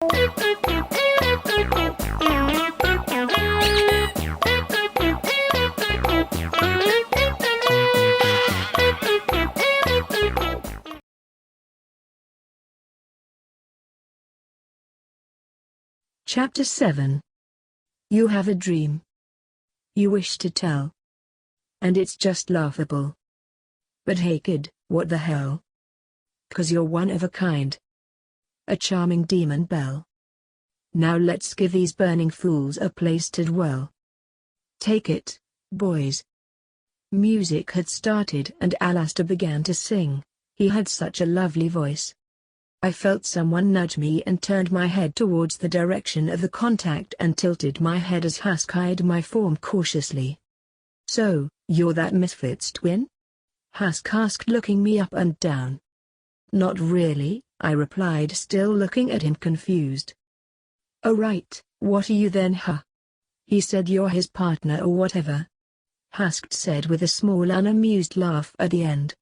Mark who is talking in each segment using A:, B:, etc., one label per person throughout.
A: Chapter 7. You have a dream. You wish to tell. And it's just laughable. But hey kid, what the hell? 'Cause you're one of a kind. A charming demon belle. Now let's give these burning fools a place to dwell. Take it, boys. Music had started and Alastor began to sing. He had such a lovely voice. I felt someone nudge me and turned my head towards the direction of the contact and tilted my head as Husk eyed my form cautiously. "So, you're that misfit's twin?" Husk asked, looking me up and down. "Not really," I replied, still looking at him confused. "Oh right, what are you then, huh?" "He said you're his partner or whatever," Husk said with a small unamused laugh at the end.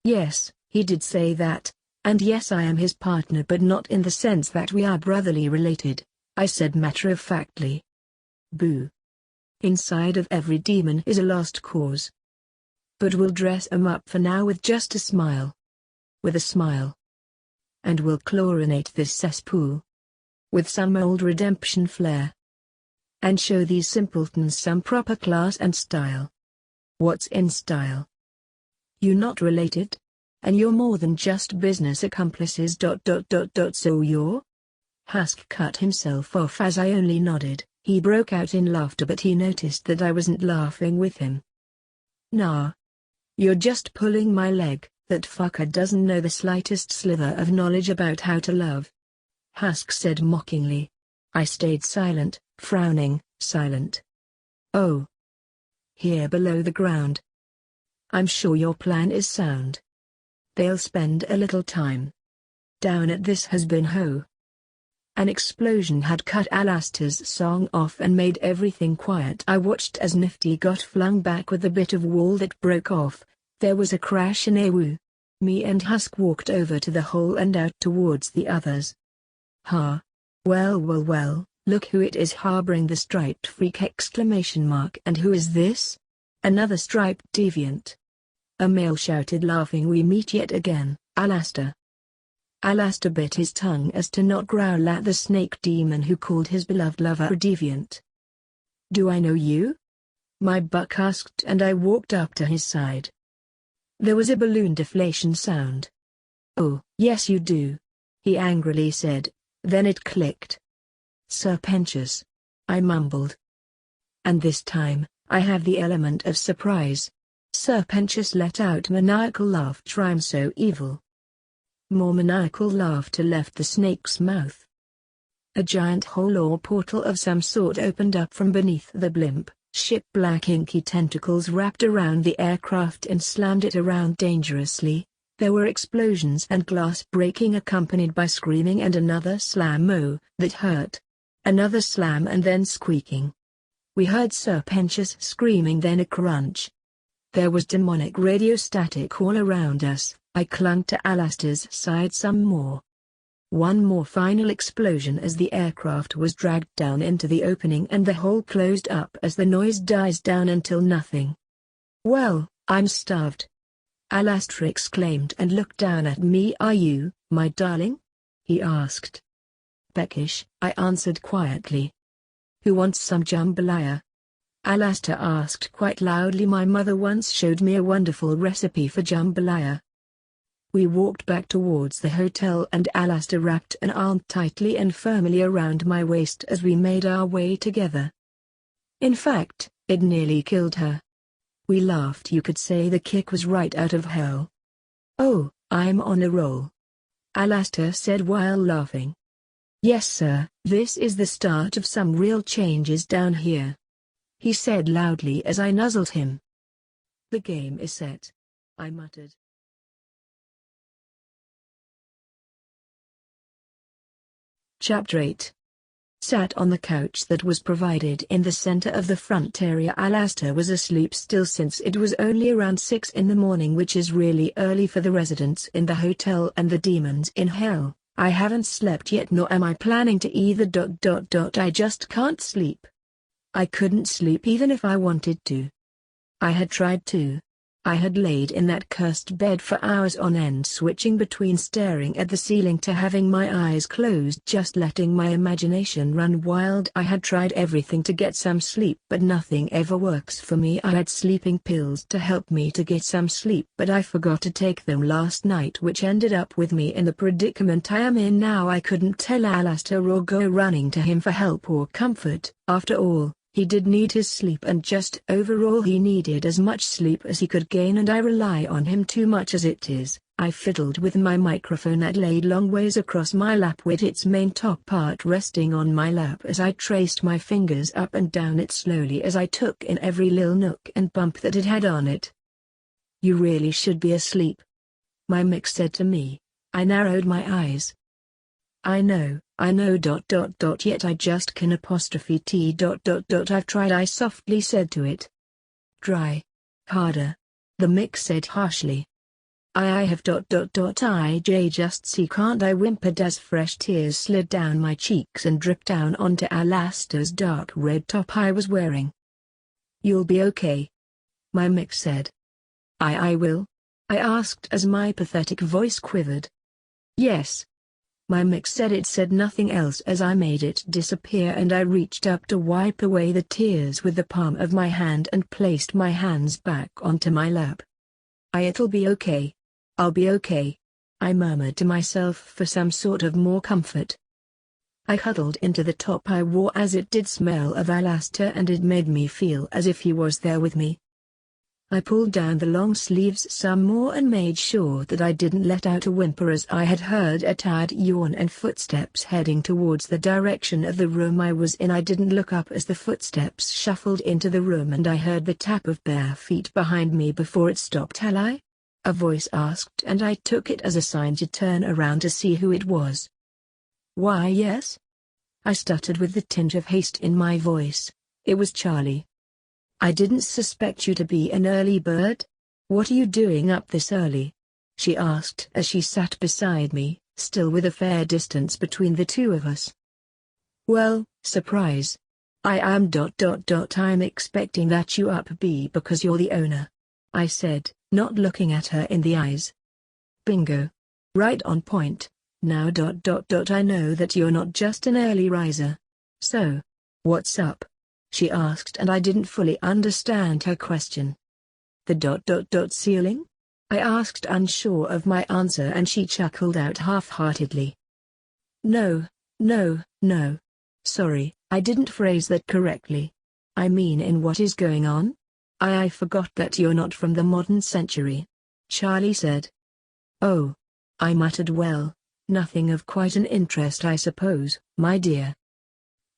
A: "Yes, he did say that. And yes, I am his partner, but not in the sense that we are brotherly related," I said matter-of-factly. "Boo. Inside of every demon is a lost cause. But we'll dress 'em up for now with just a smile. With a smile. And we'll chlorinate this cesspool. With some old redemption flair. And show these simpletons some proper class and style." "What's in style?" "You not related? And you're more than just business accomplices. So you're?" Husk cut himself off as I only nodded. He broke out in laughter, but he noticed that I wasn't laughing with him. "Nah. You're just pulling my leg. That fucker doesn't know the slightest slither of knowledge about how to love," Husk said mockingly. I stayed silent, frowning, silent. "Oh. Here below the ground. I'm sure your plan is sound. They'll spend a little time down at this has-been ho." An explosion had cut Alastor's song off and made everything quiet. I watched as Nifty got flung back with the bit of wall that broke off. There was a crash and a woo. Me and Husk walked over to the hole and out towards the others. "Ha. Well, look who it is harboring the striped freak ! And who is this?" "Another striped deviant," a male shouted, laughing. "We meet yet again, Alastor." Alastor bit his tongue as to not growl at the snake demon who called his beloved lover a deviant. "Do I know you?" my buck asked, and I walked up to his side. There was a balloon deflation sound. "Oh, yes you do," he angrily said, then it clicked. "Serpentious," I mumbled. "And this time, I have the element of surprise." Serpentious let out maniacal laughter. "I'm so evil." More maniacal laughter left the snake's mouth. A giant hole or portal of some sort opened up from beneath the blimp. Ship black inky tentacles wrapped around the aircraft and slammed it around dangerously. There were explosions and glass breaking accompanied by screaming and another slam. "Oh, that hurt." Another slam and then squeaking. We heard Serpentious screaming, then a crunch. There was demonic radio static all around us. I clung to Alastor's side some more. One more final explosion as the aircraft was dragged down into the opening and the hole closed up as the noise dies down until nothing. "Well, I'm starved," Alastor exclaimed and looked down at me. "Are you, my darling?" he asked. "Peckish," I answered quietly. "Who wants some jambalaya?" Alastor asked quite loudly. "My mother once showed me a wonderful recipe for jambalaya." We walked back towards the hotel and Alastor wrapped an arm tightly and firmly around my waist as we made our way together. In fact, it nearly killed her. We laughed. You could say the kick was right out of hell. "Oh, I'm on a roll," Alastor said while laughing. "Yes sir, this is the start of some real changes down here," he said loudly as I nuzzled him. "The game is set," I muttered. Chapter 8. Sat on the couch that was provided in the center of the front area. Alastor was asleep still since it was only around 6 in the morning, which is really early for the residents in the hotel and the demons in hell. I haven't slept yet, nor am I planning to either. I just can't sleep. I couldn't sleep even if I wanted to. I had tried to. I had laid in that cursed bed for hours on end, switching between staring at the ceiling to having my eyes closed, just letting my imagination run wild. I had tried everything to get some sleep, but nothing ever works for me. I had sleeping pills to help me to get some sleep, but I forgot to take them last night, which ended up with me in the predicament I am in now. I couldn't tell Alastor or go running to him for help or comfort. After all, he did need his sleep, and just overall he needed as much sleep as he could gain, and I rely on him too much as it is. I fiddled with my microphone that laid long ways across my lap, with its main top part resting on my lap, as I traced my fingers up and down it slowly as I took in every little nook and bump that it had on it. "You really should be asleep," my mix said to me. I narrowed my eyes. I know, yet I just can apostrophe T. I've tried," I softly said to it. "Try harder," the mix said harshly. I have I just see, can't I?" whimpered as fresh tears slid down my cheeks and dripped down onto Alastor's dark red top I was wearing. "You'll be okay," my mix said. I will?" I asked as my pathetic voice quivered. "Yes," my mix said. It said nothing else as I made it disappear, and I reached up to wipe away the tears with the palm of my hand and placed my hands back onto my lap. "It'll be okay. I'll be okay," I murmured to myself for some sort of more comfort. I huddled into the top I wore, as it did smell of Alastor, and it made me feel as if he was there with me. I pulled down the long sleeves some more and made sure that I didn't let out a whimper, as I had heard a tired yawn and footsteps heading towards the direction of the room I was in. I didn't look up as the footsteps shuffled into the room, and I heard the tap of bare feet behind me before it stopped. "Shall I?" a voice asked, and I took it as a sign to turn around to see who it was. "Why, yes," I stuttered with the tinge of haste in my voice. "It was Charlie." "I didn't suspect you to be an early bird. What are you doing up this early?" she asked as she sat beside me, still with a fair distance between the two of us. "Well, surprise. I am I'm expecting that you up be because you're the owner," I said, not looking at her in the eyes. "Bingo. Right on point. Now I know that you're not just an early riser. So, what's up?" she asked, and I didn't fully understand her question. "The ceiling?" I asked, unsure of my answer, and she chuckled out half-heartedly. No. Sorry, I didn't phrase that correctly. I mean, in what is going on? I forgot that you're not from the modern century," Charlie said. "Oh," I muttered, "well, nothing of quite an interest, I suppose, my dear."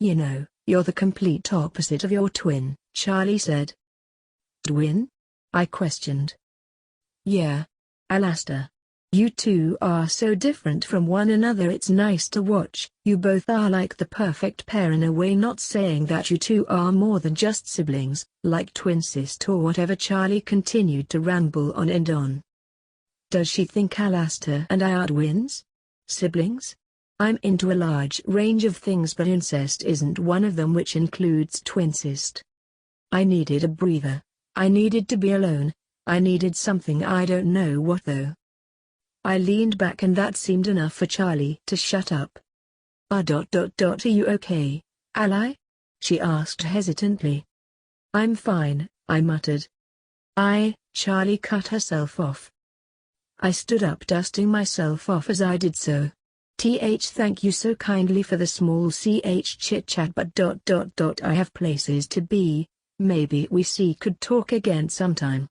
A: "You know, you're the complete opposite of your twin," Charlie said. "Twin?" I questioned. "Yeah, Alastor. You two are so different from one another, it's nice to watch. You both are like the perfect pair in a way, not saying that you two are more than just siblings, like twincest or whatever." Charlie continued to ramble on and on. "Does she think Alastor and I are twins? Siblings? I'm into a large range of things, but incest isn't one of them, which includes twincest." I needed a breather. I needed to be alone. I needed something, I don't know what though. I leaned back, and that seemed enough for Charlie to shut up. Are you okay, Ally?" she asked hesitantly. "I'm fine," I muttered. Charlie cut herself off. I stood up, dusting myself off as I did so. Thank you so kindly for the small chit-chat, but I have places to be. Maybe we could talk again sometime,"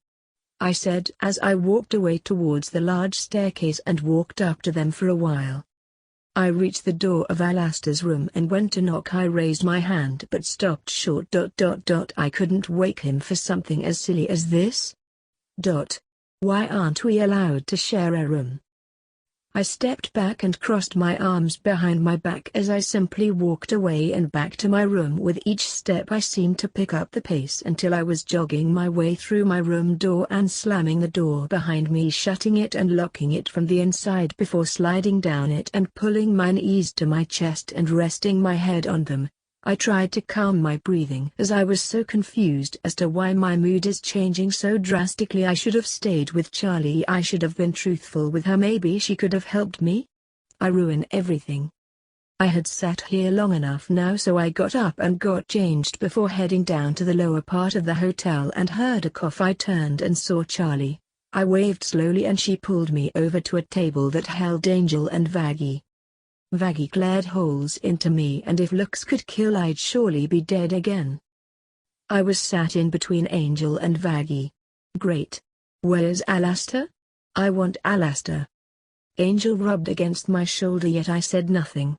A: I said as I walked away towards the large staircase and walked up to them for a while. I reached the door of Alastor's room and went to knock. I raised my hand but stopped short. I couldn't wake him for something as silly as this. Why aren't we allowed to share a room? I stepped back and crossed my arms behind my back as I simply walked away and back to my room. With each step I seemed to pick up the pace until I was jogging my way through my room door and slamming the door behind me, shutting it and locking it from the inside before sliding down it and pulling my knees to my chest and resting my head on them. I tried to calm my breathing as I was so confused as to why my mood is changing so drastically. I should have stayed with Charlie. I should have been truthful with her. Maybe she could have helped me. I ruin everything. I had sat here long enough now, so I got up and got changed before heading down to the lower part of the hotel and heard a cough. I turned and saw Charlie. I waved slowly and she pulled me over to a table that held Angel and Vaggie. Vaggie glared holes into me, and if looks could kill I'd surely be dead again. I was sat in between Angel and Vaggie. Great. Where's Alastor? I want Alastor. Angel rubbed against my shoulder, yet I said nothing.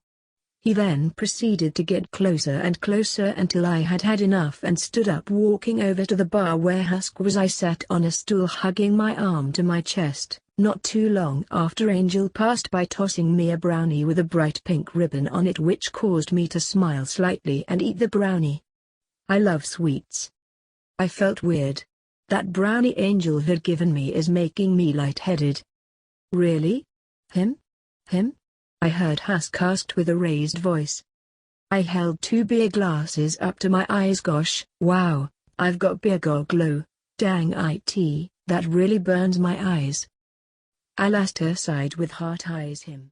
A: He then proceeded to get closer and closer until I had had enough and stood up, walking over to the bar where Husk was. I sat on a stool, hugging my arm to my chest. Not too long after, Angel passed by tossing me a brownie with a bright pink ribbon on it, which caused me to smile slightly and eat the brownie. I love sweets. I felt weird. That brownie Angel had given me is making me lightheaded. Really? Him? I heard Husk asked with a raised voice. I held 2 beer glasses up to my eyes. Gosh, wow, I've got beer glow. Dang it, that really burns my eyes. Alastor sighed with heart eyes him.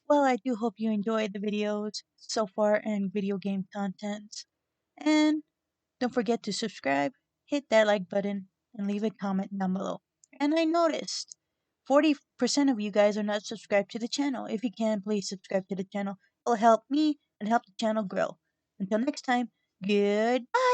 B: Well, I do hope you enjoyed the videos so far and video game content. And don't forget to subscribe, hit that like button, and leave a comment down below. And I noticed 40% of you guys are not subscribed to the channel. If you can, please subscribe to the channel. It'll help me and help the channel grow. Until next time, goodbye!